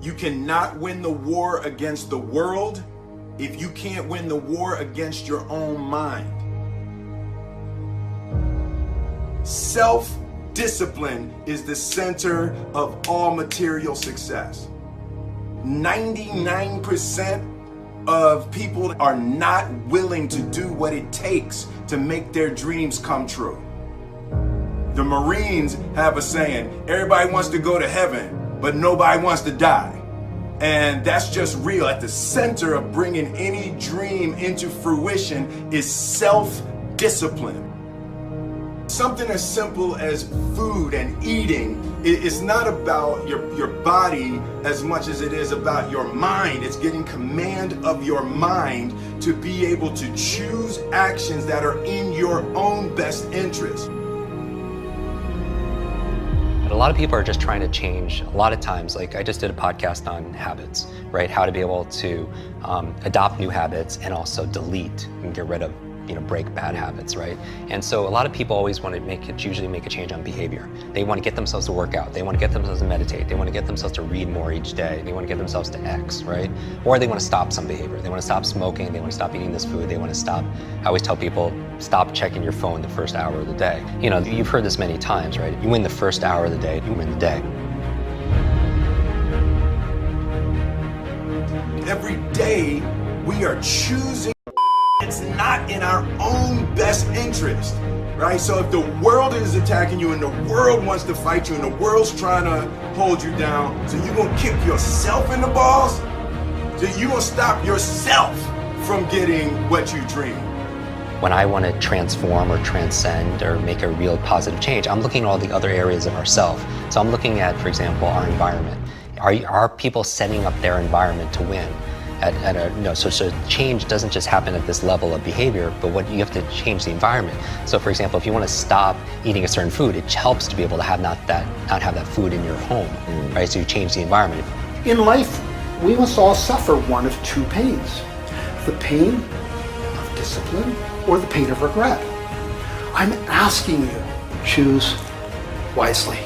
You cannot win the war against the world if you can't win the war against your own mind. Self-discipline is the center of all material success. 99% of people are not willing to do what it takes to make their dreams come true. The Marines have a saying, everybody wants to go to heaven, but nobody wants to die. And that's just real. At the center of bringing any dream into fruition is self-discipline. Something as simple as food and eating, it's not about your body as much as it is about your mind. It's getting command of your mind to be able to choose actions that are in your own best interest. A lot of people are just trying to change. A lot of times, like I just did a podcast on habits, right? How to be able to adopt new habits and also delete and get rid of, break bad habits, right? And so a lot of people always want to usually make a change on behavior. They want to get themselves to work out. They want to get themselves to meditate. They want to get themselves to read more each day. They want to get themselves to X, right? Or they want to stop some behavior. They want to stop smoking. They want to stop eating this food. They want to stop, I always tell people, stop checking your phone the first hour of the day. You've heard this many times, right? You win the first hour of the day, you win the day. Every day we are choosing. It's not in our own best interest, right? So if the world is attacking you and the world wants to fight you and the world's trying to hold you down, so you're gonna kick yourself in the balls? So you're gonna stop yourself from getting what you dream? When I want to transform or transcend or make a real positive change, I'm looking at all the other areas of ourself. So I'm looking at, for example, our environment. Are people setting up their environment to win? So change doesn't just happen at this level of behavior, but what you have to change the environment. So for example, if you want to stop eating a certain food, it helps to be able to have not have that food in your home, right? So you change the environment. In life, we must all suffer one of two pains: the pain of discipline or the pain of regret. I'm asking you, choose wisely.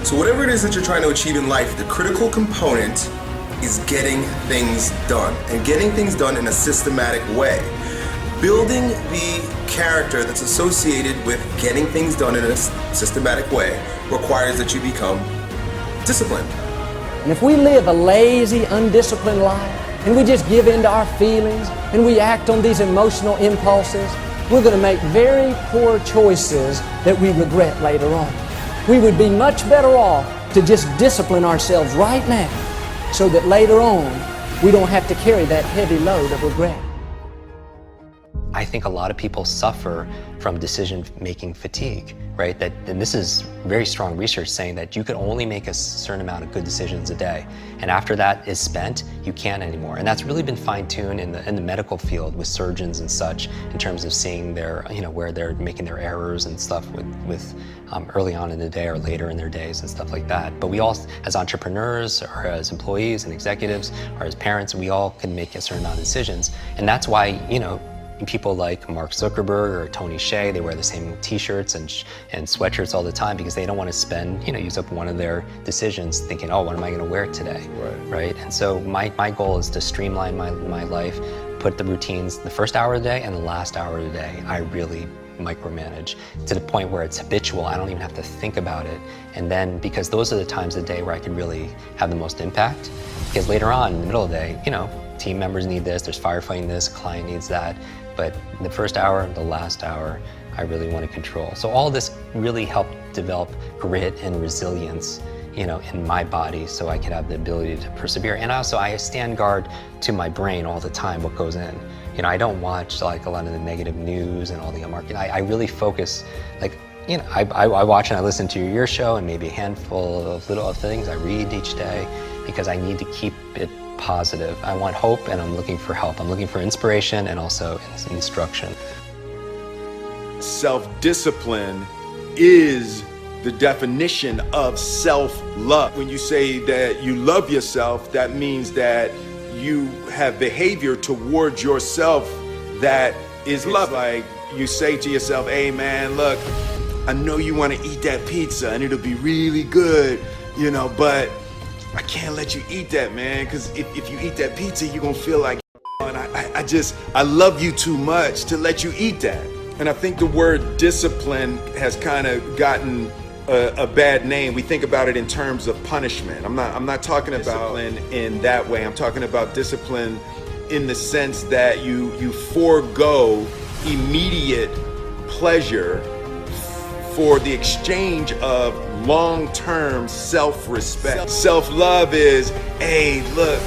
So whatever it is that you're trying to achieve in life, the critical component is getting things done, and getting things done in a systematic way. Building the character that's associated with getting things done in a systematic way requires that you become disciplined. And if we live a lazy, undisciplined life, and we just give in to our feelings, and we act on these emotional impulses, we're going to make very poor choices that we regret later on. We would be much better off to just discipline ourselves right now, so that later on, we don't have to carry that heavy load of regret. I think a lot of people suffer from decision-making fatigue, right? And this is very strong research saying that you can only make a certain amount of good decisions a day. And after that is spent, you can't anymore. And that's really been fine-tuned in the medical field with surgeons and such, in terms of seeing their, where they're making their errors and stuff with early on in the day or later in their days and stuff like that. But we all, as entrepreneurs or as employees and executives or as parents, we all can make a certain amount of decisions. And that's why, people like Mark Zuckerberg or Tony Hsieh, they wear the same t-shirts and sweatshirts all the time because they don't want to spend, use up one of their decisions thinking, oh, what am I going to wear today, right? And so my goal is to streamline my life, put the routines, the first hour of the day and the last hour of the day, I really micromanage to the point where it's habitual. I don't even have to think about it. And then, because those are the times of the day where I can really have the most impact, because later on in the middle of the day, team members need this, there's firefighting this, client needs that. But the first hour, the last hour, I really want to control. So all this really helped develop grit and resilience, in my body, so I can have the ability to persevere. And also, I stand guard to my brain all the time, what goes in. I don't watch like a lot of the negative news and all the market. I really focus, I watch and I listen to your show and maybe a handful of little things I read each day, because I need to keep it positive. I want hope and I'm looking for help. I'm looking for inspiration and also instruction. Self-discipline is the definition of self-love. When you say that you love yourself, that means that you have behavior towards yourself that is love. Like you say to yourself, hey man, look, I know you want to eat that pizza and it'll be really good, but I can't let you eat that, man, because if you eat that pizza, you're gonna feel like, and I love you too much to let you eat that. And I think the word discipline has kind of gotten a bad name. We think about it in terms of punishment. I'm not talking about discipline in that way. I'm talking about discipline in the sense that you forego immediate pleasure for the exchange of long-term self-respect. Self-love is, hey, look,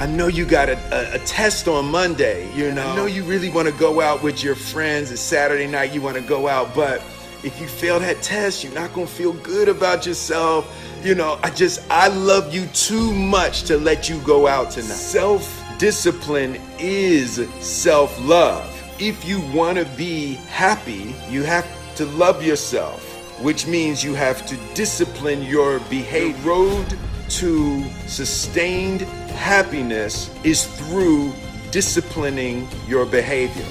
I know you got a test on Monday, you know. I know you really want to go out with your friends. It's Saturday night, you want to go out, but if you fail that test, you're not going to feel good about yourself. You know, I love you too much to let you go out tonight. Self-discipline is self-love. If you want to be happy, you have to love yourself, which means you have to discipline your behavior. The road to sustained happiness is through disciplining your behavior.